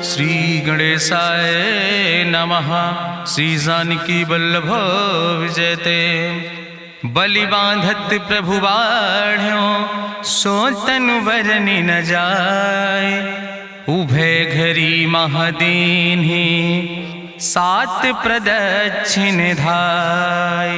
श्री गणेशाय नमः। श्री जानकी वल्लभ विजयते। बलि बांधत प्रभु बाढ़ो सो तनु बरनि न जाय। उभय घरी महादीन्हि सात प्रदक्षिण धाय।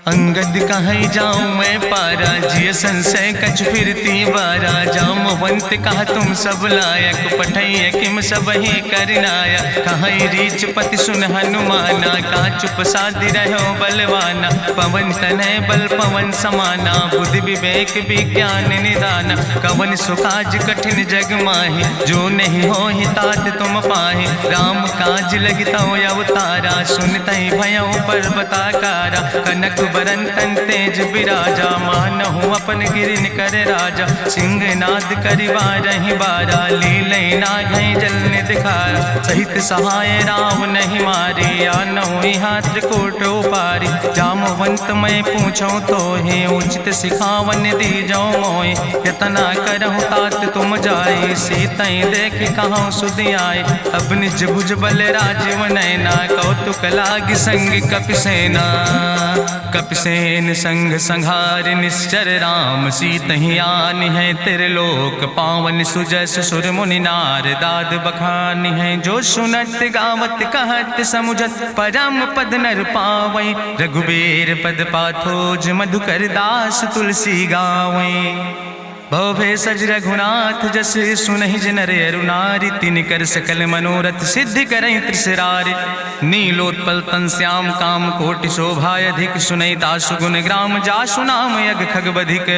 अंगद कहीं जाऊं मैं पारा जिय संशय कछ फिरती बारा। जामवंत कहा तुम सब लायक पठैय किम सब ही करनाया। कहीं रीच पति सुन हनुमाना कहा चुप साधि रहो बलवाना। पवन तनय बल पवन समाना बुद्धि विवेक विज्ञान निदाना। कवन सुकाज कठिन जग माहि जो नहीं हो ही तात तुम पाहि। राम काज लगता अवतारा सुनतहि भयो पर्वताकारा। कनक बरन तन तेज बिराजा मानहु अपन गिरिन कर राजा। सिंह नाद करिवा रही बारा लीलै नाघै जल दिखारा। सहित सहाय राम नहीं मारे आनहु हाथ कोट उपारी। जामवंत मैं पूछो तो हे उचित सिखावन दी जाओ मोय। यतना करहु तात तुम जाए सीतई देख कहूँ सुध आए। अब निज भुज बल राजीव नैना कौतुक लाग संग कपिसेना। कपिसेन संग संहार निश्चर राम सीतहि आनि है त्रिलोक पावन। सुजस सुर मुनि नार दाद बखानि है। जो सुनत गावत कहत समुझत परम पद नर पावै। रघुबीर पद पाथोज मधुकर दास तुलसी गावै। भवे सज रघुनाथ जस सुनहि जिनर अरुनारि। तिनकर सकल मनोरथ सिद्धि करहि त्रिसरारि। नीलोत्पल तन श्याम काम कोटि शोभाय अधिक। सुनहि तासु गुण ग्राम जासु नाम यज्ञ खग बधिक।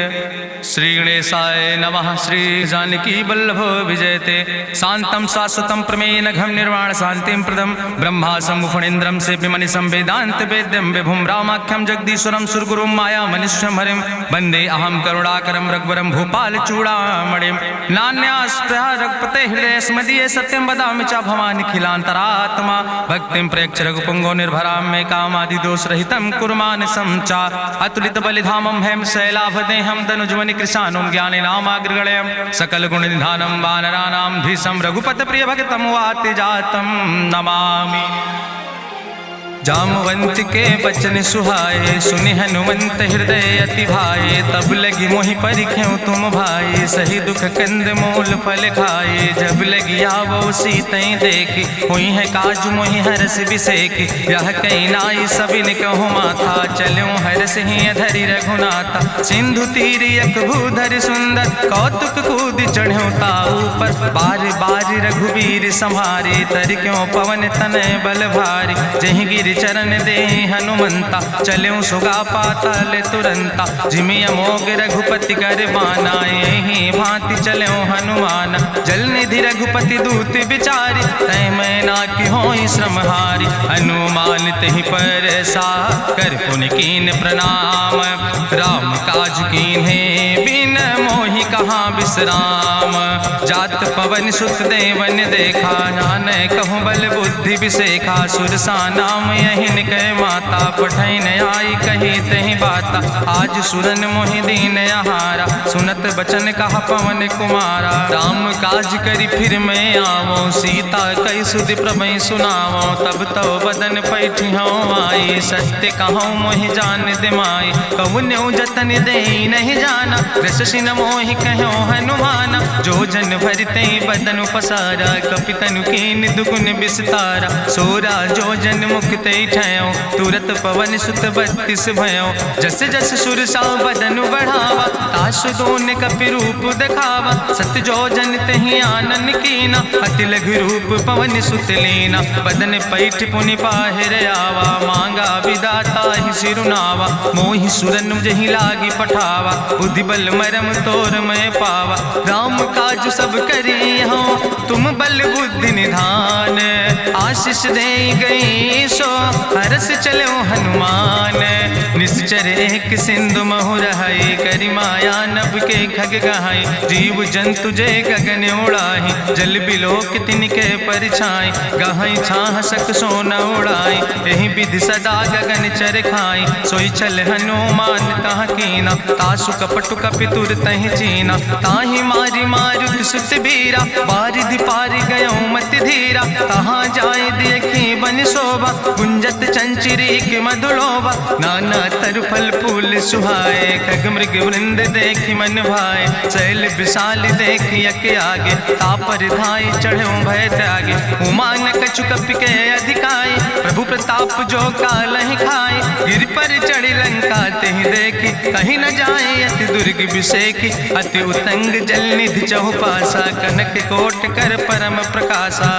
श्री गणेशाय नमः। श्री जानकी वल्लभ विजयते। शांतम शाश्वतम प्रमेय नघम निर्वाण शांतिम प्रदम। ब्रह्मा शंभु फणीन्द्रम से विमनि संवेदांत वेद्यम विभुम रामाख्यम जगदीश्वरम सुरगुरुम माया मनुष्यम हरिम। वंदे अहम करुणाकरम रघुवरम भूपाल चूड़ामणिम। नान्यास्पृहा रघुपते हृदय स्मदीये सत्यम वदामि च भवानि खिलांतरात्मा। भक्तिम प्रयच्छ रघुपुंगो निर्भराम मे कामादि दोष रहितम कुर्मान् समचा। अतुलित बलिधामम हेम शैलाभदेहम दनुजवनि कृशानुम ज्ञाने नामाग्रगण्यम। सकल गुण निधानम वानराणाम धीशम रघुपत प्रिय भक्तम वाति जातम नमामि। जामवंत के बचन सुहाए सुनि हनुमंत हृदय अति भाए। तब लगी मोहि परिख्यों तुम भाई सही दुख कंद मूल फल खाए। जब लगी आवो सीतई देखी हुई है काज मोहि हरस बिसेखी। यह कई नाई सबिन कहु माथा चलूं हरस ही अधरि रघुनाथा। सिंधु तीर यक भूधर सुंदर कौतुक कूद चढ़्यो ताऊ पर। बार बार रघुबीर संहारे तर क्यों पवन तनय बल भारी। जहि गिर चरण दे हनुमंता चल्यों सुगा पाताल तुरंता। जिमि अमोघ रघुपति कर बाना यही भांति चल्यों हनुमान। जल निधि रघुपति दूत बिचारी तय मैं ना कि होई श्रमहारी। हनुमान तहि पर सा कर पुनि कीन प्रणाम। राम काज कीन्हे बिन मोहि कहाँ विश्राम। जात पवन सुत देवन देखा नानय कहूँ बल बुद्धि विसेखा। सुरसा नाम यहिन कह माता पठैन आई कही तहि बाता। आज सुरन मोहि दीन आहारा सुनत बचन कहा पवन कुमारा। राम काज करि फिर मैं आवो सीता कई सुधि प्रभै सुनावो। तब तो बदन पैठियो आई सत्य कहूँ मोहि जान दिमाई। कहुन्यो जतन दे नहीं जाना रससिन मोहि कहो हनुमाना। जो जन भरते बदन पसारा कपितनु कीन दुगुन विस्तारा। सोरा जो जन मुक्ते ठयो तुरत पवन सुत 32 भयो। जस जस सुरसा बदन बढ़ावा तासु दोन कपि रूप दिखावा। सत जो जन तहि आनन कीना अति लघु रूप पवन सुत लीना। बदन पैठ पुनि पाहिर आवा मांगा विदाता ही सिरुनावा। मोहि सुरन जहि लागी पठावा बुद्धि बल मरम तोर मैं पावा। राम काज सब करी हो तुम बल बुद्धि निधान। आशीष दे गई सो हरस चलो हनुमान। निश्चर एक सिंधु महु रहाई करि माया नभ के खग गहाई। जीव जंतु जे गगन उड़ाही जल बिलोक तिनके परछाई। गहाई छाह सक सोन उड़ाई यही विधि सदा गगन चर खाई। सोई चल हनुमान तहाँ कीना तासु कपटु कपि तुर तहि चीना। ताहि मारी मारुत सुत बीरा बारिधि पारि गयो मति धीरा, कहाँ जाए देखी बन शोभा, गुंजत चंचरी की मधुलोभा, नाना तरु फल फूल सुहाए, खग मृग वृंद देखी मन भाए, शैल विशाल देखी यके आगे, तापर धाय चढ़ो भय त्यागे, उमान कछु कपि के अधिकाई, प्रभु प्रताप जो कालहि खाए, गिर पर चढ़ी लंका तेहि देखी, कहीं न जाए अति दुर्ग विषेखी, अति उतंग जल निधि चहुपासा, कनक कोट कर परम प्रकाशा,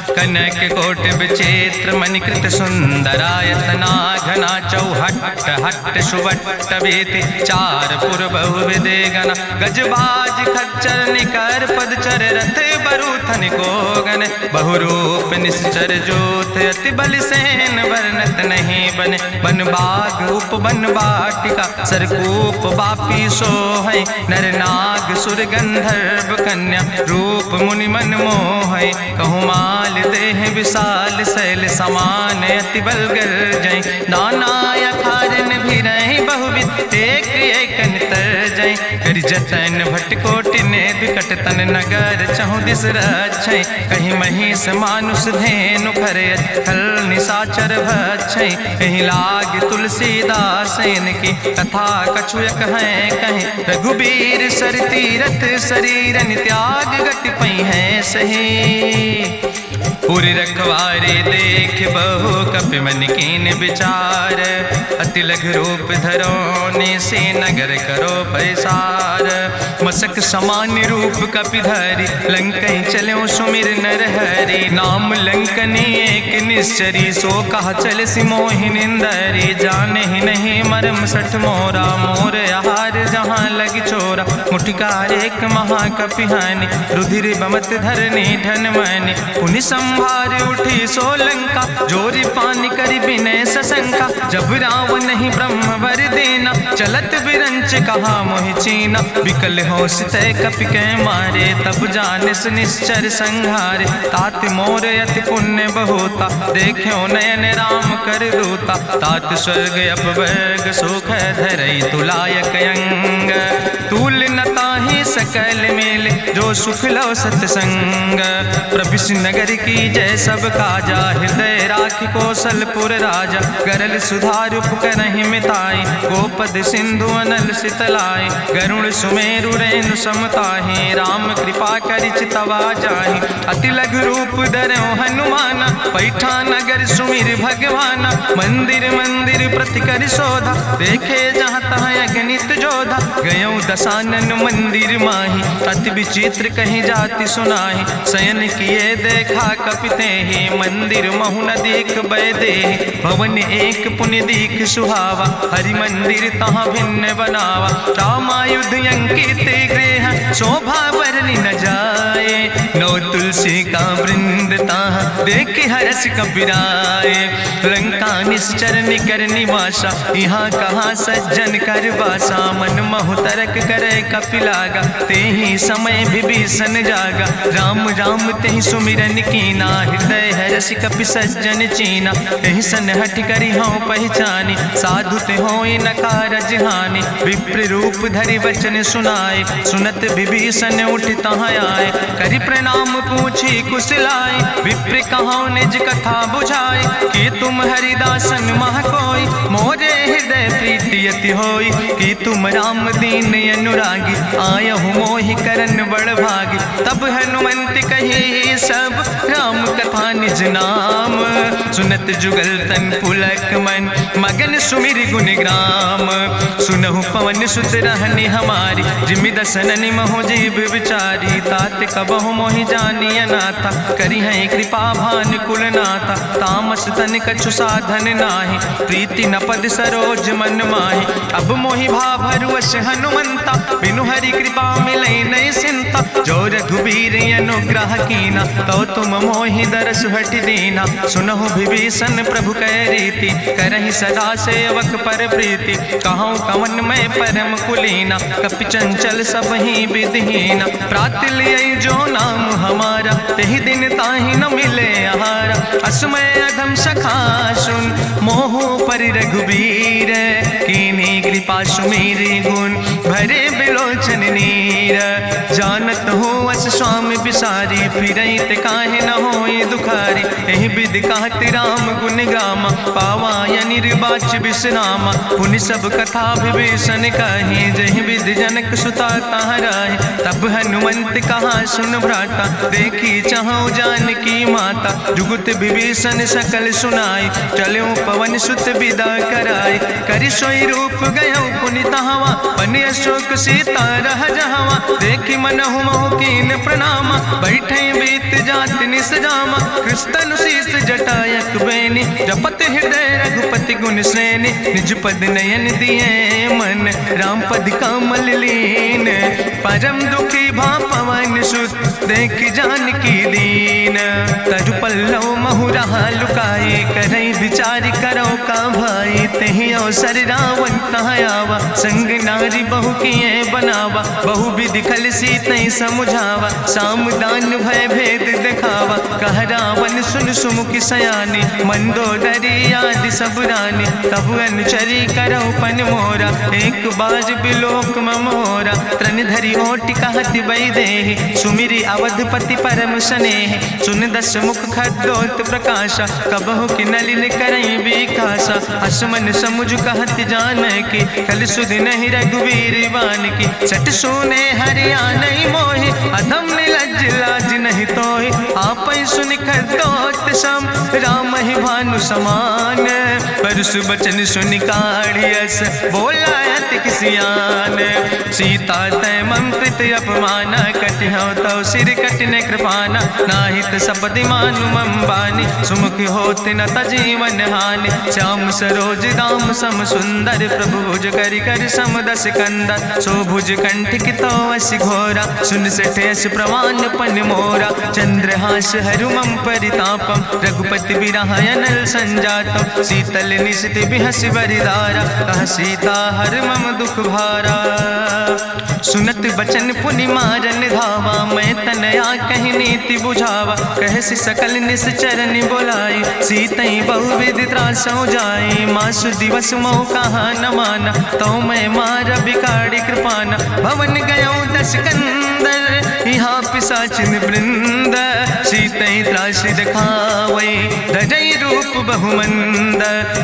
कनक कोट विचित्र मणिकृत सुंदरायतना, घना चौहट्ट हट्ट सुवट्ट वेति, चार पुर बहु विदे गण, गजबाज खच्चर निकर पदचर, रथ बरूथन को गण, बहुरूप निश्चर जोत, अति बल सेन वर्णत नहीं बने, बन बाग उप बन बाटिका, सरकूप बापी सोहै, नर नाग सुर गंधर्व कन्या, रूप मुनि मन मोहै, कहूँ माल देह विशाल शैल समान, अति बल गर्जै, नाना अखारन भी रही बहुविध, एक एक तर जय, कर जतन भटकोटि ने विकट तन नगर, चहु दिस रक्षै, कहीं महिष मानुष धेनु खरे, खल निशाचर भक्षै, कहीं लाग तुलसीदास इनकी, कथा कछुयक है कहीं, रघुबीर सर तीरथ शरीरन त्याग गति पई है सही, पूरी रखवारे देख बहु कपि मन कीन विचार, अति लघु रूप धरोने से नगर करो पैसार, मसक समान रूप कपि धरि, लंकई चलो सुमिर नर हरि, नाम लंकनी एक निश्चरी, सो कहा चल सिमोहि निंदरी, जाने ही नहीं मरम सठ मोरा, मोर आहार जहाँ लग चोरा, मुठिकार एक महाकपिहानि, रुधिर बमत धरनी धन मनि, पुनि संभार उठी सोलंका, जोरी पानी करी विनय सशंका, जब रावण नहीं ब्रह्म वर देना, चलत बिरंच कहा मोहि चीना, विकल होश तय कपि के मारे, तब जानिस निश्चर संहारे, तात मोर अति पुण्य बहुता, देख्यो नयन राम कर दूता, तात स्वर्ग अपवर्ग सुख धरई तुलायक अंग, तूल न ताहि सकल मेल, जो सुख लो सत्संग, प्रभिस नगर की जय सब काजा, हृदय राखि कौशलपुर राजा, गरल सुधार उपकरहि मिताई, गोपद सिंधु अनल सितलाई, गरुड़ सुमेरु रेणु समताहि, राम कृपा करि चितवा जाहि, अति लघु रूप धरौ हनुमाना, पैठा नगर सुमिर भगवाना, मंदिर मंदिर प्रति कर शोधा, देखे जहाँ तहाँ अगणित जोधा, गयौ दशानन मंदिर माही, अति विचित्र कहीं जाति सुनाही, शयन किए देखा कपिते ही, मंदिर महु न देख बैदे, भवन एक पुण्य दीख सुहावा, हरि मंदिर तहाँ भिन्न बनावा, रामायुध अंकित गृह, शोभा बरली न जाए, नौ तुलसी का वृंद तहाँ देख हरस कपिराए, लंका निश्चर निकर निवासा, यहाँ कहाँ सज्जन कर बासा, मन महु तरक करे कपिलागा, ते ही समय विभीषण जागा, राम राम तेहि सुमिरन कीना, हृदय हरस कपि सज्जन चीना, तेहि सन हठ करी हूँ पहचानी, साधु ते होई न कारज हानि, विप्र रूप धरि वचन सुनाए, सुनत विभीषण उठ तहाँ आए, करि प्रणाम पूछी कुशलाए, विप्र कहाँ निज कथा बुझाए, कि तुम हरिदासन मह कोई, मोरे हृदय प्रीति अति होई, कि तुम राम दीन अनुरागी, आयहु मोहि करन बड़ भागी, तब हनुमंत कही सब राम कथा निज नाम, सुनत जुगल तन पुलक मन, मगन सुमिर गुण ग्राम, सुनहु पवन सुत रहनी हमारी, जिमि दसननि महो जीव विचारी, तात कबहु मोहि जानी अनाथा, करी है कृपा भान कुल नाथा, तामस तन कछु साधन नाही, प्रीति न पद सरोज मन माही, अब मोहि भाभरुवश हनुमंता, बिनु हरि कृपा मिलै नहीं सिंता, जो रघुबीर अनुग्रह कीना, तो तुम मोहि दरस हट दीना, सुनहु विभीषण प्रभु कै रीति, करहि सदा सेवक पर प्रीति, कहूँ कवन मैं परम कुलीना, कपि चंचल सब ही विधिहीना, प्रात लिय जो नाम हमारा, तेहि दिन ताहि न मिले आहारा, असमय अधम सखा सुन, मोहु पर रघुबीर, कीन्ही कृपा सुमेरि गुण, भरे बिलोचन नीर, जानत हो अस स्वामी बिसारी, फिरई ते काहे न होई दुखारी। एहि विधि कहत राम गुण गामा, पावा निर्बाच विश्रामा। पुनि सब कथा विभीषण कही, जहि विधि जनक सुता कहाँ रहे। तब हनुमंत कहा सुन भ्राता, देखी चाहूँ जानकी माता। जुगुत विभीषण सकल सुनाई, चलो पवन सुत विदा कराई। करि सोई रूप गयो पुनि तहवा, बन अशोक सीता रह जहवा। देखी मनहु महु कीन प्रणामा, बैठे बीत जात निस जामा। कृष्ण शीस जटायक बेनी, जपत हृदय रघुपति गुण श्रेणी। निज पद नयन दिए मन, राम पद कमल लीन। परम दुखी भा पवन सुत, देख जानकी दीन। तरु पल्लव महु रहा लुकाई, करई विचार करो का भाई। तेहि अवसर रावण तहाँ आवा, संग नारी बहु किए बनावा। बहु विधि खल सीतै समुझावा, साम दान भय भेद दिखावा। कह रावण सुन सुमुखी सयानी, मंदोदरी आदि सब रानी। तब अनुचरी करो पन मोरा, एक बार बिलोक ममोरा। त्रन धरि ओटि कहत वैदेही, सुमिरी अवधपति परम स्नेह। सुन दस मुख खद्योत प्रकाशा, कबहु कि नलिन करई विकासा। असमन समुझ कहत जानकी, कल सुध नहीं रघुवीर बान की। सट सुने हरियाणई मोहि, अधम निलज्ज लाज नहीं तोहि। आपै सुनि खद्योत सम, राम ही भानु समान। परसु बचन सुनि काढ़ियस, बोला अति किसियान। सीता तै मम कृत अपमाना, कटिहौ तौ सिर कटिन कृपाना। नाहित सपदि मानु मम बानी, सुमुख होत न तजीवन हानि। श्याम सरोज दाम सम सुंदर, प्रभु भुज करि कर सम दस कंदर। सो भुज कंठ कितो अस घोरा, सुन सठेस प्रमाण पन मोरा। चंद्रहास हरु मम परितापम, रघुपति बिरहायनल संजातम। शीतल निशित बिहस बरिदारा, कह सीता हर मम दुख भारा। सुनत बचन पुनि मारन धावा, मैं तनया कहि नीति बुझावा। कहसि सकल निश्चरन बोलाई, सीतई बहुविधि त्रासौ जाई। मासु दिवस मोह कहा न माना, तो मैं मार बिकाड़ी कृपाना। भवन गयो दस कंदर, यहाँ पिशाचिन वृंद। सीतई त्रास दिखावै, धजई रूप बहुमंद।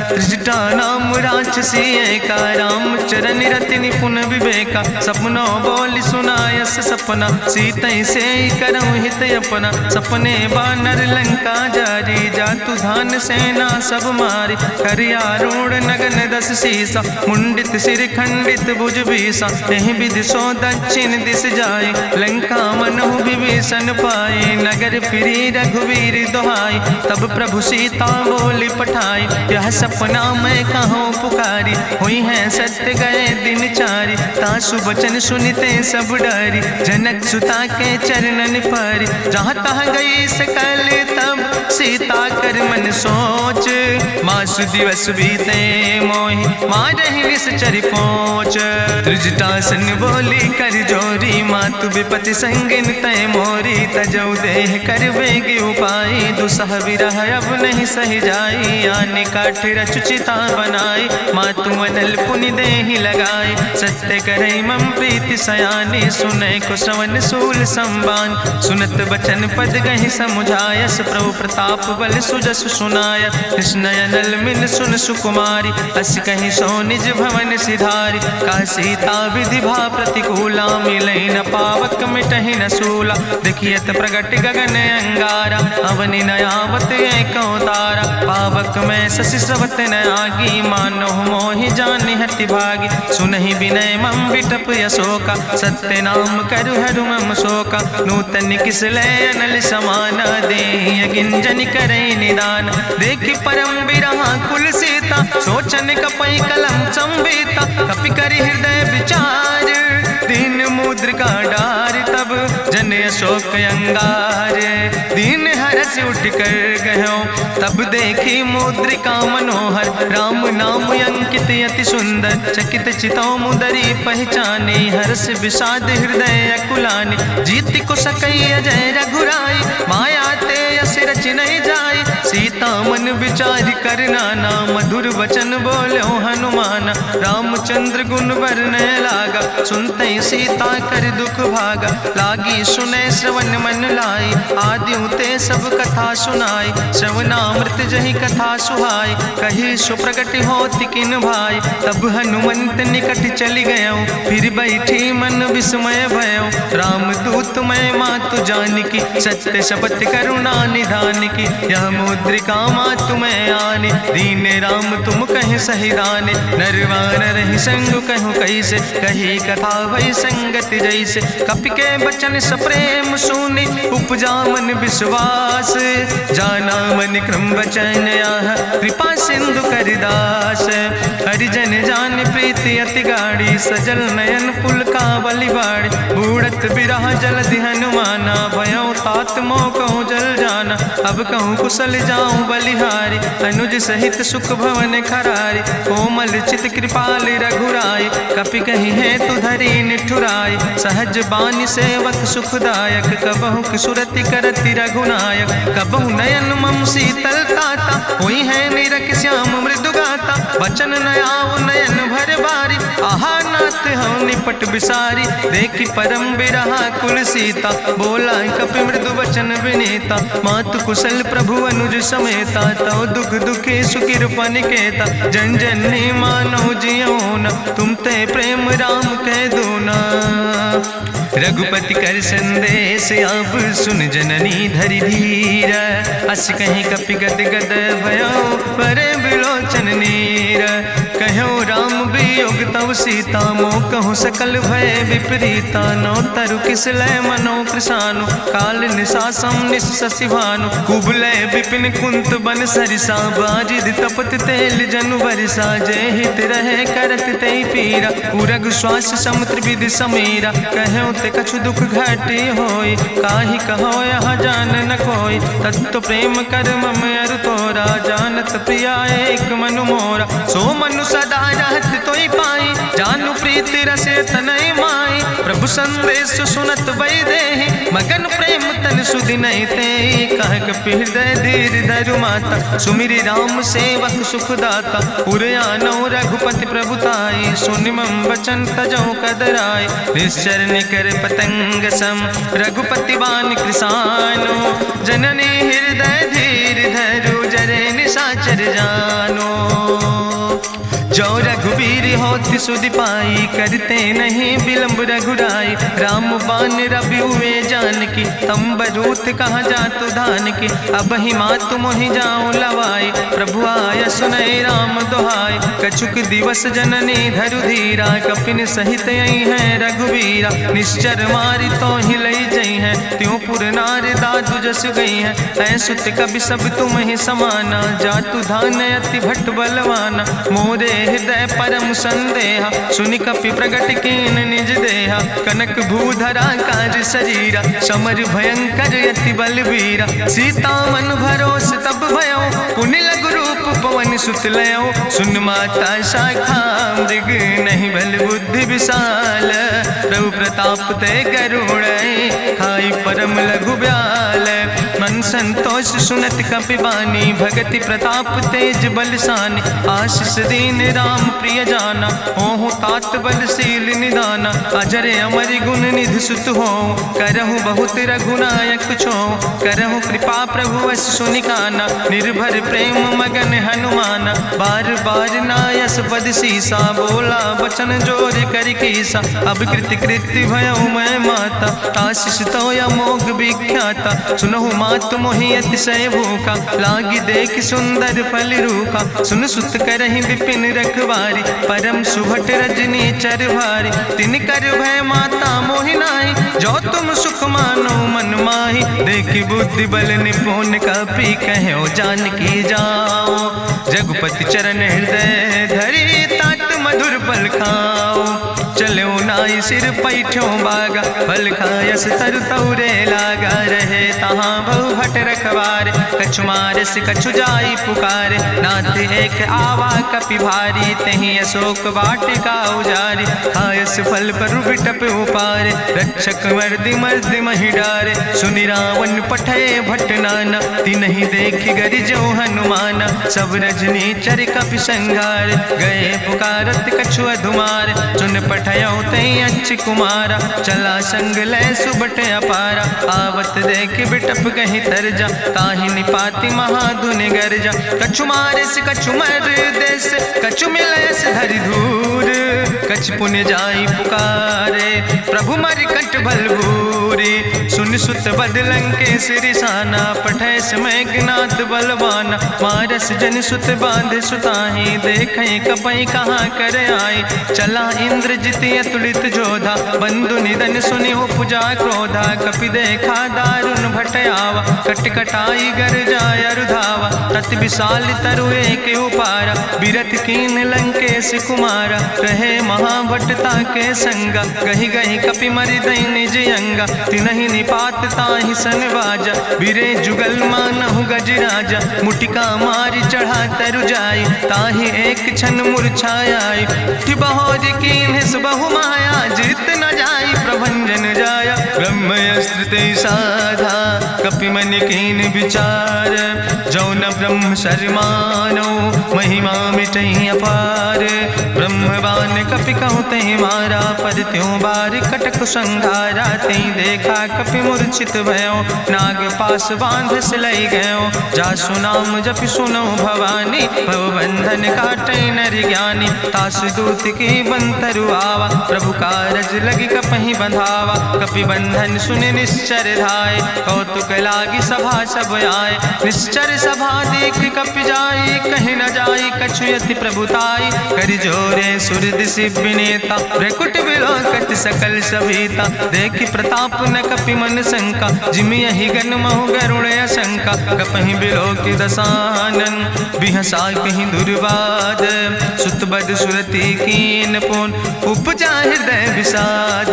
त्रिजटा नाम राक्षसी एका, राम चरण रति निपुण विवेका। सपनो बोल सुनायस सपना, सीतई से करऊँ हित अपना। सपने बानर लंका जारी, जातु धान सेना सब मारी। करियारूढ़ नगन दस सीसा, मुंडित सिर खंडित भुज बीसा। एहि विधि सो दक्षिण दिस जाय, लंका मनहु विभीषण पाए। नगर फिरी रघुवीर दोहाई, तब प्रभु सीता बोली पठाई। यह सपना मैं कहूँ पुकारी, हुई है सत्य गए दिन चारी। तासु बचन सुनते सब डरी, जनक सुता के चरणन पर। जहाँ तहाँ गई सकल तब, सीता कर मन सोच। मासु दिवस बीते मोहि, मारहि निश्चर पहुँच। त्रिजटासन बोली कर जोरी, मातु विपति संगिन तय मोरी। तजौ देह कर बेगी उपाय, दुसह विरह अब नहीं सही जाई। आने काठ रचुचिता बनाई, मातु मनल पुनि देहि लगाई। सत्य करई मम प्रीति सयानी, सुनै को श्रवण सूल संबान। सुनत बचन पद गहि समुझायस, प्रभु प्रताप बल सुजस सुनाय। कृष्णयनल मिन सुन सुकुमारी, अस कहि सो निज भवन सिधारी। का सीता विधि भा प्रतिकूला, मिलई न पावक मिटहि न सूला। देखियत प्रगट गगन अंगारा, अवनि नयावत एको तारा। पावक में शशि स्रवत न आगी, मानो मोहि जानि हटि भागी। सुनहि विनय मम विटप यशोका, सत्य नाम करु हरु मम शोका। नूतन किस लय अनल समाना, देहि गिंजन करई निदान। देखि परम बिरहा कुल सीता, सोचन कपई कलम संवेता। कपि करि हृदय विचार, दीन मुद्रिका डार। तब जन अशोक अंगार, दीन हरस उठ कर गयो। तब देखी मुद्रिका मनोहर, राम नाम अंकित अति सुंदर। चकित चितौ मुदरी पहचानी, हर्ष विषाद हृदय अकुलानी। जीत को सकई अजय रघुराई, माया ते यस रच नहीं जाई। सीता मन विचार कर नाना, मधुर वचन बोलो हनुमाना। रामचंद्र गुण वर्णय लागा, सुनते सीता कर दुख भागा। लागी सुने श्रवण मन लाई, आदि उते सब कथा सुनाई, श्रवणामृत जहि कथा सुहाई, कही सो प्रगट होति किन भाई, तब हनुमंत निकट चली गयो, फिर बैठी मन विस्मय भयो, राम दूत मैं मातु जानकी, सत्य शपथ करुणा निधान की, यह मुद्रिका मातु मैं आने, दीन राम तुम कहे सही दाने, नरवान रही संग कहूँ कैसे, कही कथा भई संगति जैसे, कपि के बचन सप्रेम सुनी, उपजा मन विश्वास, जाना मन क्रम वचन आह, कृपा सिंधु करिदास, हरिजन जान प्रीति अति गाड़ी, सजल नयन पुलकावली बाड़ी, बूढ़त बिरह जलधि हनुमाना, भयो तात मोह कहूँ जल जाना, अब कहूँ कुशल जाऊँ बलिहारी, अनुज सहित सुख भवन खरारी, कोमल चित कृपाल रघुराई, कपि कही है तु धरी निठुराई, सहज बानी सेवक सुखदायक, कबहु किशुरति करति रघुनायक, कबहु नयन मम शीतल ताता, हुई है निरख श्याम मृदु गाता, बचन न आव नयन भर बारी, आहा नाथ हम निपट बिसारी, देखी परम बिरहा कुल सीता, बोला कपि मृदु वचन विनीता, मातु कुशल प्रभु अनुज समेता, तव दुख दुखी सुकृपा निकेता, जन जननी मानो जियो न, तुम ते प्रेम राम कह दो ना, रघुपति कर संदेश अब सुन जननी धरि धीर, अस कहीं कपि गद गद भयो परे बिलोचन नीर, कहो राम वियोग तव सीता, मोह कहूँ सकल भय विपरीता, नौ तरु किस लय मनो कृशानु, काल निशासम निशि भानु, कुबलय विपिन कुंत बन सरिसा, बाजिद तपत तेल जनु बरिसा, जय हित रहे करत ते पीरा, उरग श्वास समुद्र विधि समीरा, कहो ते कछु दुख घटी होई, काहि कहो यहाँ जान न कोई, तत्व प्रेम कर मम अरु तोरा, जानत प्रिया एक मनु मोरा, सो मनु सदा रहत तोई पाई, जानु प्रीति रसे तनय माई, प्रभु संदेश सुनत वै देहि, मगन प्रेम तन सुधि नहीं ते, कह कपि हृदय धीर धरु माता, सुमिरि राम सेवक सुखदाता, उर आनो रघुपति प्रभुताई, सुनि मम वचन तजौ कदराई, निश्चर निकर पतंग सम, रघुपति बान कृसानो, जननी हृदय धीर धरु जरे निशाचर जानो, जो रघुवीर होति सुधि पाई, करते नहीं विलंब रघुराई, राम बान रवि हुए जानकी, तंबरूथ कहाँ जातु धान की, अब ही मातु मोहि जाऊँ लवाई, प्रभु आय सुनय राम दुहाई, कछुक दिवस जननी धरु धीरा, कपिन सहित यही है रघुवीरा, निश्चर मारी तो ही लई जई है, त्यों पुर नार दादु जस गई है, ऐसुत कभी सब तुम ही समाना, जातु धान अति भट्ट बलवाना, मोरे हृदय परम संदेहा, सुनि कपि प्रगट कीन निज देहा, कनक भूधरा काज शरीरा, समर भयंकर अति बलवीरा, सीता मन भरोस तब भयो, पुनि लघु रूप पवन सुत लयो, सुन माता शाखा मृग नहीं बल बुद्धि विशाल, प्रभु प्रताप ते गरुड़ खाई परम लघु ब्याल, मन संतोष सुनत कपि बानी, भगति प्रताप तेज बलसानी, आशीष दीन राम प्रिय जाना, ओहु तात बलशील निदाना, अजर अमर गुण निधि सुत हो, करहु बहुत रघुनायक छो, करहु कृपा प्रभु अस सुनिकाना, निर्भर प्रेम मगन हनुमाना, बार बार नायस पद सीसा, बोला बचन जोर कर कीसा, अब कृति कृति भयो मैं माता, आशीष तो अमोघ विख्याता, सुनहु मातु मोहि अतिशय भूखा, लागी देख सुंदर फल रूखा, सुन सुत करहि विपिन रखवारी, परम सुभट रजनी चर भारी, तिन कर भय माता मोहि नाहि, जो तुम सुख मानो मन माहि, देखि बुद्धि बल निपुण कपि कहो जानकी जाओ, रघुपति चरण हृदय धरि तात मधुर फल खाओ, चलो नाई सिर पैठो बागा, फल खायस तरु तौरे लागा, रहे तहाँ बहु भट रखवारे। कछु मारस कछु जाई पुकारे, नाथ एक आवा कपि भारी। तहीं अशोक वाटिका उजारी, खायस फल पर बिटप उपारे। रक्षक मर्दि मर्दि महि डारे, सुनि रावण पठय भट नाना। तिन्हि देखि गरिजौ हनुमाना, सब रजनी चर कपि संघार। गए पुकारत कछु अधुमार, सुन पठयौ तई अच्छ कुमारा। चला संग लै सुबट अपारा, आवत देख बिटप कहीं तरजा। ताहि निपाति महाधुनि गर्जा, कछु मारिस कछु मर देस। कछु मिलयस धरि धूर, कछ पुण्य जाई पुकारे। प्रभु मरि कंठ बल भूरी, सुन सुत बद लंकेश रिसाना। पठय समय ज्ञात बलवाना, मारस जन सुत बांध सुताहि। देखें कपई कहाँ कर आए, चला इंद्रजित अतुलित जोधा। बंधु निधन सुनि उपजा क्रोधा, कपि देखा दारुण भट आवा। कट कटाई गर जाय रुधावा, तत विशाल तरु एक उपारा। बिरथ कीन लंकेश कुमारा, रहे महाभटता के संगा। गहि गहि कपि मरि दई निज अंगा, तिन्हि निपात ताहि सन बाजा। बिरे जुगल मानहु गजराजा, मुटिका मारि चढ़ा तरु जाई। ताहि एक क्षण मूर्छाई, उठि बहोर कीन्हिस बहु माया। जीत न जाई प्रभंजन जाया, ब्रह्मस्त्र ते साधा। कपि मन कीन विचार, जो न ब्रह्म शर्मानो। महिमा मिटई अपार, ब्रह्मवान कपि कहु तहि मारा। पर त्यों बार कटक संघारा, तई देखा कपि मूर्छित भयो। नाग पास बांध सिलई गयो, जासु नाम जपि सुनो भवानी। भव बंधन काटई नर ज्ञानी, तासु दूत की बंतरु आवा। प्रभु कारज लगी कपहि बंधावा, कपि बंधन सुनि निश्चर धाय। कौतुक लागी सभा सब आए, निश्चर सभा देख कपि जाई। कहीं न जाई कछु यति प्रभुताई, कर जोरे सुर दिसि विनेता। भ्रकुट विलोकत सकल सभीता, देखि प्रताप न कपि मन शंका। जिमि यहि गन महु गरुण शंका, कपहि बिलोकि दसानन। बिहसा कहीं दुर्वाद, सुत बद सुरति कीन पुन। उपजा हृदय विषाद,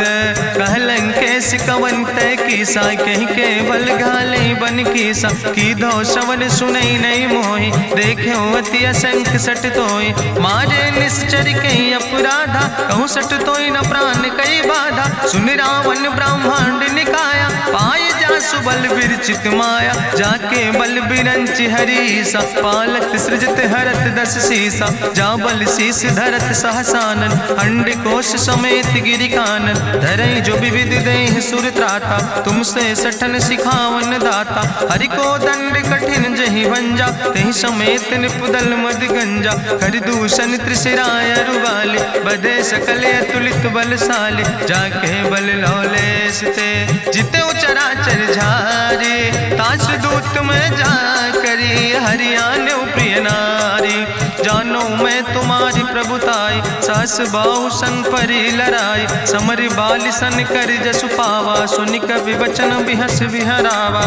कह लंकेश कवन तय कीसा। कहीं केवल घाले बन कीसा, की दो श्रवण सुनई नहीं मोहि। देख्यो अति असंख सट तोय, मारे निश्चर कहीं अपराधा। कहूँ सट तोय न प्राण कई बाधा, सुन रावण ब्रह्मांड निकाया। पाय जासु बल विरचित माया, जाके बल बिरंचि हरीसा। पालत सृजत हरत दस सीसा, जा बल शीस धरत सहसानन। अंड कोश समेत गिरि कानन, धरई जो विविध देह सुर त्राता। तुमसे सठन सिखावन दाता, हरि को दंड कठिन जहि भंजा। तहि समेत निपुदल मद गंजा, कर दूषण त्रिशिराय रुवाले। बधे सकल अतुलित बलशाले, जाके बल लौलेस ते। जिते चराचर झारे, तास दूत में जा करी। हरियाणा प्रिय नारी, जानो मैं तुम्हारी प्रभुताई। सास बाहु सन परी लड़ाई, समर बाल सन कर जसु पावा। सुनि कवि वचन बिहस विहरावा,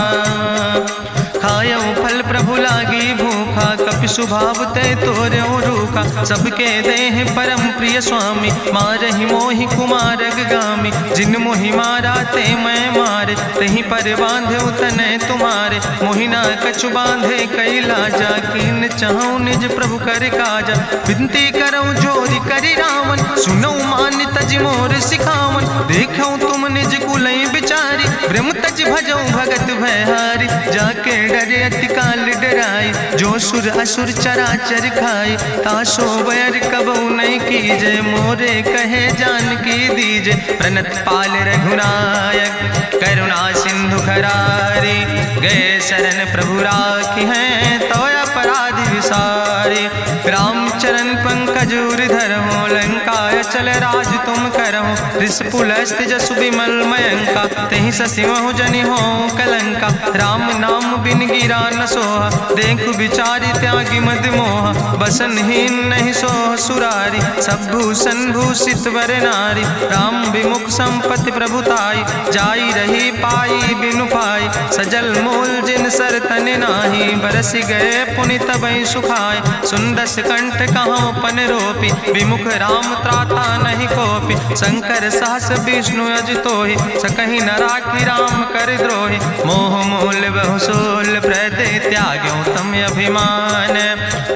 खायो फल प्रभु लागी भूखा। कपि स्वभाव ते तोर्यो रूखा, सबके देह परम प्रिय स्वामी। मारहि मोहि कुमार गामी, जिन मोहि मारा ते मैं मारे। तहीं पर बांधे तने तुम्हारे, मोहिना कछु बांधे कई लाजा। कीन चाहूं निज प्रभु कर काजा, विनती करऊं जोरी करी रावण। सुनऊ मान तज मोर सिखावन, देखऊं तुम निज कुलई बिचारी। ब्रह्म तज भजऊं भगत भयहारी, जाके डरे अति काल डराई। जो सुर असुर चराचर खाई, तासो बैर कबऊ नहीं कीजे। मोरे कहे जान की दीजे, प्रणत पाल रघुनायक करुणा सिंधु खरारी। गए शरण प्रभु राखी हैं, तो अपराध विसारी। रामचरण पंकज उर धरहु, लंकाय चल राज तुम करहु। रिसपुलस्त जसु विमल मयंका, तेहि ससिमहु जनि हो कलंका। राम नाम बिन गिरा न सोहा, देखु बिचारी त्यागी मद मोहा। बसनहीन नहीं सोह सुरारी, सब भूषण भूषित वर नारी। राम विमुख संपत्ति प्रभुताई, जाई रही पाई बिनु पाई। सजल मूल जिन सर तन नाही, बरस गए पुनि तबहि सुखाए। सुंदस कंठ कहाँ पन रोपी, विमुख राम त्राता नहीं कोपी। शंकर सहस विष्णु अजितोहि, सकहि न राखी राम कर द्रोहि। मोह मूल बहुसूल प्रदे त्याग्यो तम अभिमान।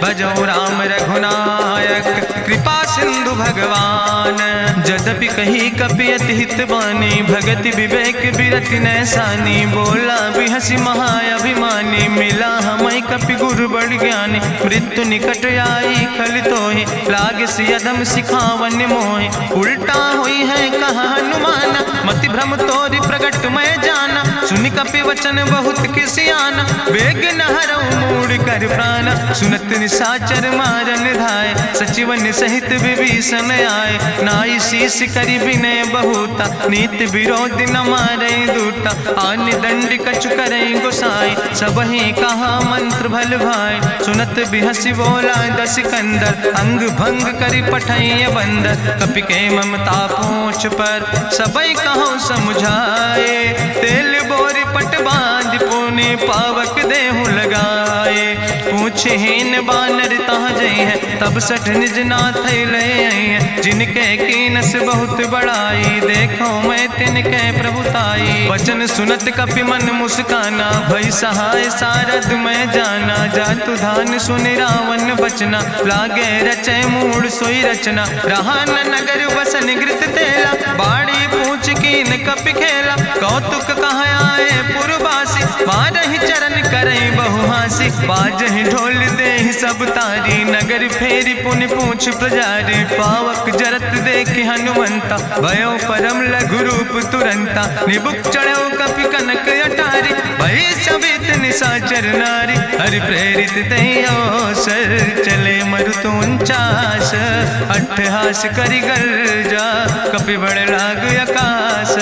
भजो राम रघुनायक कृपा सिंधु भगवान। यद्यपि कही कपि अति हित बानी, भगति विवेक बिरति नैसानी। बोला बिहसि महाअभिमानी, मिला हमै कपि गुरु बड़ ज्ञानी। मृत्यु निकट आई खल तोहि, लागे सियदम सिखावन मोहि। उल्टा हुई है कहा हनुमाना, मति भ्रम तोरि प्रगट मैं जाना। सुनि कपि वचन बहुत किसियाना, बेग न हरऊ मूढ़ कर प्राण। सुनत निशाचर मारन धाय, सचिवन सहित विभीषण आए। नाई शीस करि विनय बहुता, नीति विरोध न मारे दूता। आन दंड कछु करे गोसाई, सबहि कहा मंत्र भल भाई। सुनत बिहसि बोला दस कंदर, अंग भंग करि पठैय बंदर। कपि के ममता पूछ पर, सबई कहो समुझाए। तेल बोरी पट बांध पुनि पावक देहु लगाए। पूछहीन बानर तहाँ जई है, तब सठ निज नाथ ले आई है। जिनके कीनस बहुत बड़ाई, देखो मैं तिनके प्रभुताई। वचन सुनत कपि मन मुस्काना, भई सहाय सारद मैं जाना। जातु धान सुनि रावण बचना, लागे रचे मूढ़ सोई रचना। रहा न नगर बसन घृत तेला, बाड़ी पूछ कीन कपि खेला। कौतुक कहाँ आए पुरवासी, मारहि चरण करई बहु हासी। बाजहि ढोल देहि सब तारी, नगर फेरी पुनि पूछ प्रजारी। पावक जरत देखि हनुमंता, भयो परम लघु रूप तुरंता। निबुक चढ़ो कपि कनक अटारी, भई सबित निशाचर नारी। हरि प्रेरित दहि अवसर, चले मरुत 49। अट्ठहास करि गर्जा, कपि बड़ लाग आकाश।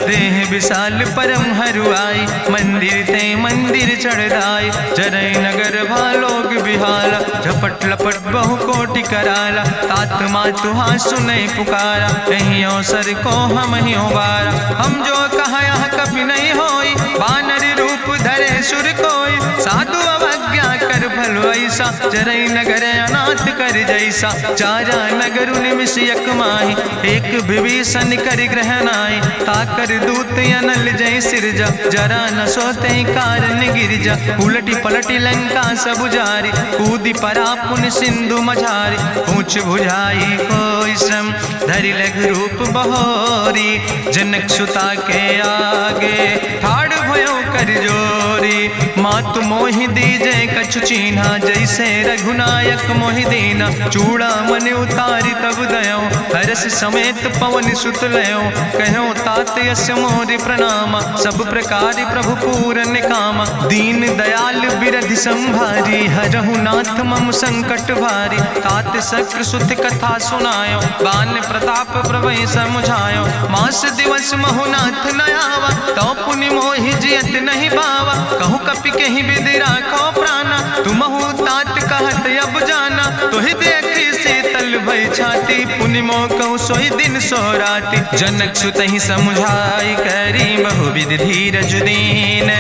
देह विशाल परम हरुआई, मंदिर ते मंदिर चढ़ाई। जरई नगर भालोग बिहाला, झपट लपट बहु कोटि कराला। तात मातु हाँ सुनै पुकारा, यही अवसर को हम ही उबारा। हम जो कहा यहाँ कभी नहीं होई, बानर रूप धरे सुर कोई। साधु अवज्ञा कर भल ऐसा, जरई नगर अनाथ कर जैसा। चारा नगर निमिष यक माही, एक विभीषण कर ग्रह नाई। ताकर दूत अनल जय सिरजा, जरा न सोते कारण गिरजा। उलटी पलटी लंका सब जारी, कूदी परा पुन सिंधु मझारी। पूछ बुझाई कोई श्रम, धरि लघु रूप बहोरी। जनक सुता के आगे, ठाड़ भयो कर जोरी। मातु मोहि दीजे कछु चीन्हा, जैसे रघुनायक मोहि दीना। चूड़ा मन उतारी तब दयो, हरस समेत पवन सुत लयो। कहो तात यस मोरि प्रणामा, सब प्रकार प्रभु पूरन कामा। दीन दयाल बिरधि संभारी, हरहु नाथ मम संकट भारी। तात शक्र सुत कथा सुनायो, बान प्रताप प्रभु समुझायो। मास दिवस महु नाथ न आवा, तो पुनि मोहि जियत नहीं बावा। कहु कपि कहीं विधि राखो प्राणा, तुमहु तात कहत अब जाना। तुहि देखी शीतल भई छाती, पुनि मोह कहु सोई दिन सो राति। जनक सुतहि समुझाई, करी बहुविधि धीरज दीन।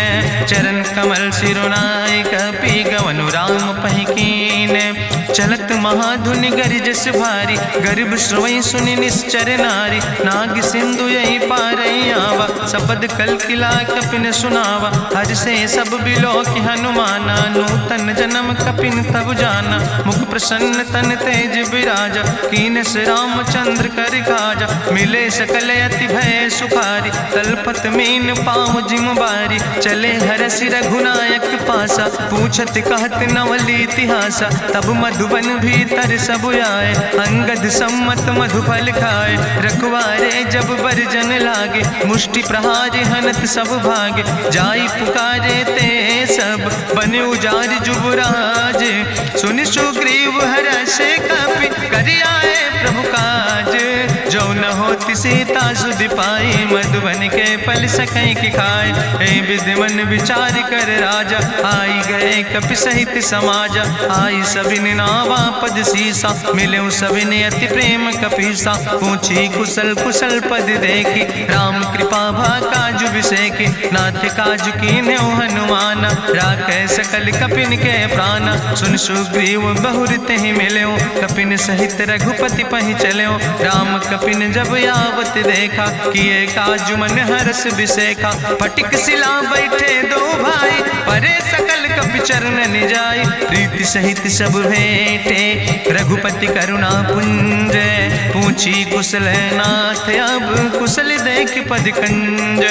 चरण कमल सिरुनाई, कपि गवनु राम पहि कीन। चलत महाधुनि गरिजस भारी, गर्भ श्रवई सुनि निश्चर नारी। नाग सिंधु यही पारई आवा, सबद कल किला कपिन सुनावा। हर से सब बिलो कि हनुमाना, नूतन जन्म कपिन तब जाना। मुख प्रसन्न तन तेज विराजा, कीनस रामचंद्र कर काजा। मिले सकल अति भय सुखारी, तलपत मीन पाँव जिम बारी। चले हरसि रघुनायक पासा, पूछत कहत नवल इतिहासा। तब मधुबन भीतर सब आए, अंगद सम्मत मधुफल खाए। रखवारे जब बरजन लागे, मुष्टि प्रहारे हनत सब भागे। जाई पुकारे ते सब, बने उजार जुबराज। सुनि सुग्रीव हर्षे कपि, करि आए प्रभु काज। जो न होति सीता सुध पाई, मधुबन के फल सकैं की खाए। हे विधि मन विचार कर राजा, आई गए कपि सहित समाजा। आई सबिन नावा पद सीसा, मिले सबिन अति प्रेम कपीसा। पूछी कुशल कुशल पद देखी, राम कृपा भा काजु विसेखी। नाथ काजु कीन्हे हनुमान, राखे सकल कपिन के प्राण। सुन सुग्रीव बहुर तेहि मिल्यो, कपिन सहित रघुपति पहि चल्यो। राम कपिन जब आवत देखा, किए काजु मन हरस विसेखा। फटिक सिला बैठे दो भाई, परे सकल कपि चरण जाय। प्रीति सहित सब भेंटे, रघुपति करुणा पुंज। पूछी कुशल नाथ, अब कुशल देख पद कंज।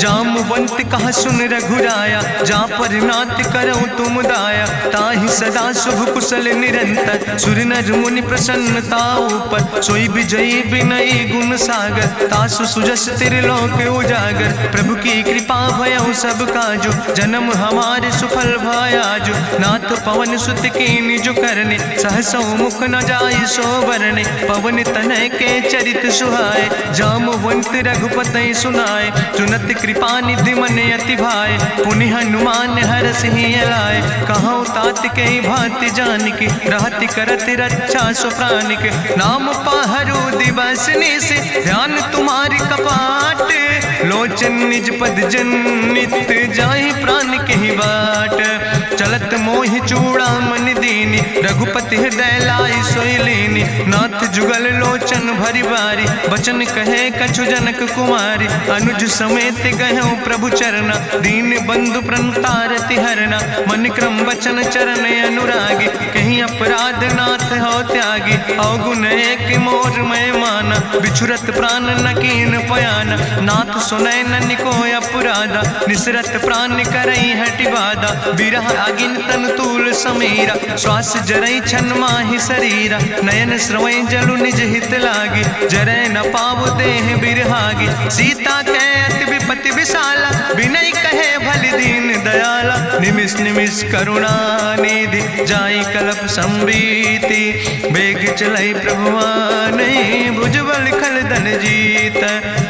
जामवंत कहा सुन रघुराया, जा पर नाथ करऊं तुम दाया। ताहि सदा शुभ कुशल निरंतर, सुर नर मुनि प्रसन्नता ऊपर। सोई विजयी विनयी गुण सागर, तासु सुजस त्रिलोक उजागर। प्रभु की कृपा भयउ सब काजु, जन्म हमारे सुफल भयाजु। नाथ पवन सुत कीन्हि जो करने, सहसौ मुख न जाय सो बरने। पवन तनय के चरित सुहाए, जामवंत रघुपति सुनाए। चुनत कृपा निधि मन अति भाए, पुनि हनुमान हरषि लाए। कहौं तात के भांति जानकी, रहति करत रक्षा सो प्राणिक। नाम पाहरु दिवस निश, ध्यान तुम्हारी कपाट। लोचन निज पद जनित, जाहि प्राण के ही बाट। चलत मोहि चूड़ामणि दीनी, रघुपति हृदय लाई सोई लीनी। नाथ जुगल लोचन भरि बारी, बचन कहे कछु जनक कुमारी। अनुज समेत गहऊँ प्रभु चरना, दीन बंधु प्रणतारति हरना। मन क्रम वचन चरण अनुरागी, कहीं अपराध नाथ हो त्यागी। अवगुण एक मोर मैं माना, बिछुरत प्राण न कीन पयाना। नाथ सुनय ननि को अपराधा, निसरत प्राण करई हटि बाधा। बिरह अगिन तन तूल समीरा, श्वास जरई छन माहि शरीरा। नयन श्रवई जलु निज हित लागी, जरय न पाव देह बिरहागी। सीता के अति विपति विशाला, बिनय कहे भलि दीन दयाला। निमिष निमिष करुणा निधि, जाई कलप संबीति। बेग चलई प्रभुआनहि, भुजबल खल धन जीत।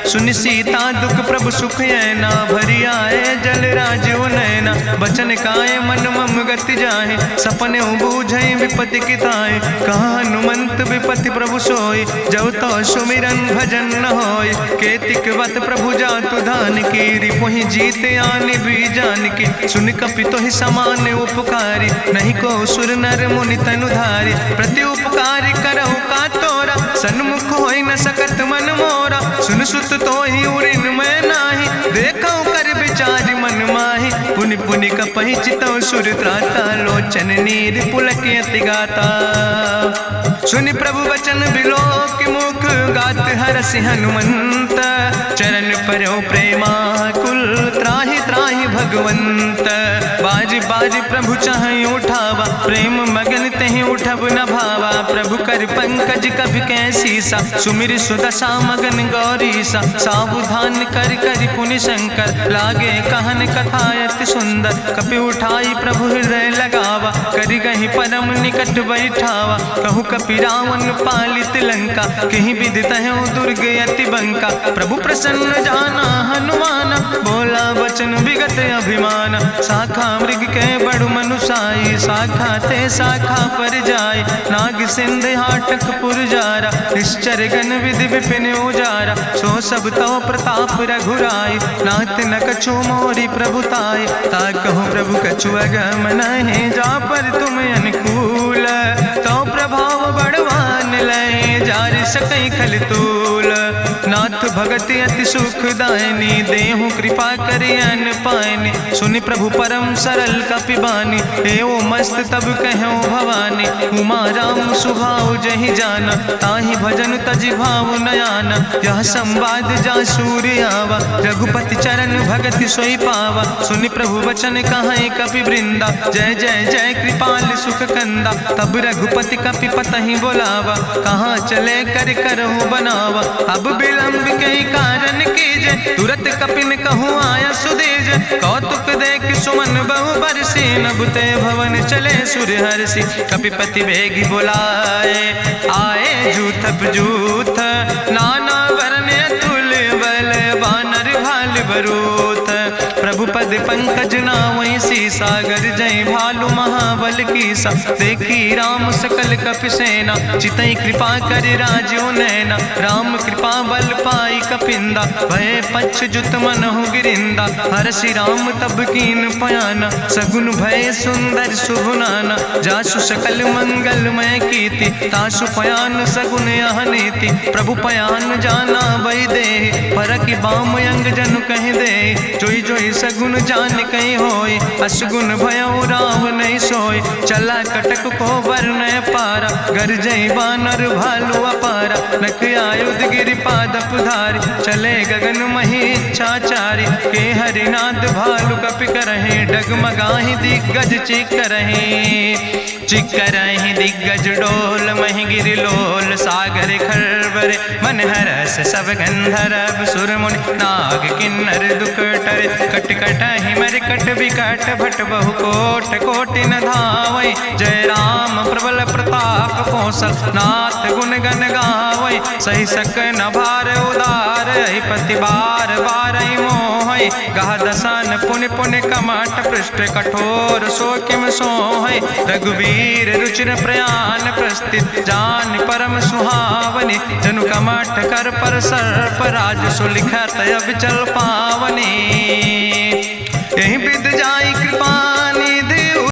सुनि सीता दुख प्रभु सुख ऐना, भरि आए जल राजो नैना। बचन काय मन मम गति जाहे, सपने बूझई विपति किताए। कहा हनुमंत विपति प्रभु सोई, जब तो सुमिरन भजन न होय। केतिक वत प्रभु जातु धान की, रिपुहि जीत आने भी जान की। सुन कपि तोहि समान उपकारी, नहीं को सुर नर मुनि तनु धारी। प्रति उपकारी करहु का तोरा, सन्मुख होई न सकत मन मोरा। सुन सुत तोहि उरिन मैं नाही, देखौ कर विचार मन माही। पुनि पुनि कपहि चितौ सुर त्राता, लोचन नीर पुलक अति गाता। सुनि प्रभु वचन बिलोक मुख, गात हरषि हनुमंत। चरण परौ प्रेमाकुल, त्राहि त्राहि भगवंत। बाज बाज प्रभु चाहि उठावा, प्रेम मगन तेहि उठब न भावा। प्रभु कर पंकज कभि कैसीसा, सुमिर सुदशा मगन गौरीसा। सावधान कर कर पुनि शंकर, लागे कहन कथा अति सुंदर। कपि उठाई प्रभु हृदय लगावा, करि गहि परम निकट बैठावा। कहु कपि रावण पालित लंका, कहि विधि तहु दुर्ग अति बंका। प्रभु प्रसन्न जाना हनुमाना, बोला वचन विगत अभिमान। शाखा मृग के बड़ु मनुसाई, शाखा ते शाखा पर जाय। नाग सिंध हाटक पुरजारा, निश्चर गण विधि विपिन उजारा। सो सब तव प्रताप रघुराई, नाथ न कछु मोरी प्रभुताई। ताकहु प्रभु कछु अगम नहीं, जा पर तुम अनुकूल। तो प्रभाव बड़वान लय, जार सकई खल तूल। नाथ भगति अति सुखदायनी, देहु कृपा करि अन पायनि। सुनि प्रभु परम सरल कपिबानी, एवं मस्त तब कहूँ भवानी। उमा राम सुभाव जहि जाना, ताहि भजन तजि भाव नयाना। यह संवाद जा सूर्य आवा, रघुपति चरण भगति सोई पावा। सुनि प्रभु वचन कहाई कपि वृंदा, जय जय जय कृपाल सुख कंदा। तब रघुपति कपि पतहि बोलावा, कहाँ चले कर करहु बनावा। अब विलंब कई कारण कीजे, तुरत कपिन कहूँ आया सुदेज। कौतुक देख सुमन बहु बरसी, नभते भवन चले सूर्य हर्षि। कपिपति बेगी बुलाए, आए जूथ जूथ नाना वरने बरूथ। प्रभु पद पंकज नावै सीसा, गर जय भालु महाबल कीसा। देखी राम सकल कपि सेना, चितई कृपा कर राजो नैना। राम कृपा बल पाई कपिंदा, भय पछ जुत मनहु गिरिंदा। हरषि राम तब कीन पयाना, सगुन भय सुंदर शुभ नाना। जासु सकल मंगलमय कीर्ति, तासु पयान सगुन यह नीति। प्रभु पयान जाना बई दे, परखि बाम अंग जनु कहि दे। जोई जोई सगुन जान कहीं होय, असगुन भयउ राम नहीं सोय। चला कटक को बरनय पारा, गरजई बानर भालु अपारा। नख आयुध गिरि पादप धारी, चले गगन मही इच्छाचारी। के हरिनाद भालु कपि करहि, डगमगाहि दिग्गज चिकरहि। चिकरहि दिग्गज डोल, महि गिरि लोल सागर खरबरे। मन हरस सब गंधर्व सुर मुनि, नाग किन्नर दुख टरे। कट कटहि मरकट विकट, भट बहु कोट कोटि न धावै। जय राम प्रबल प्रताप कौशल, नाथ गुण गण गावै। सही सक न भार उदार, पति बार बार मोहै। गह दसन पुनि पुनि कमठ, पृष्ठ कठोर सो किम सोहै। रघुवीर रुचिर प्रयान प्रस्थित, जान परम सुहावनी। जनु कमठ कर पर सर्प, राज सुलिखत अब चल पावनी। यही विद जाई कृपा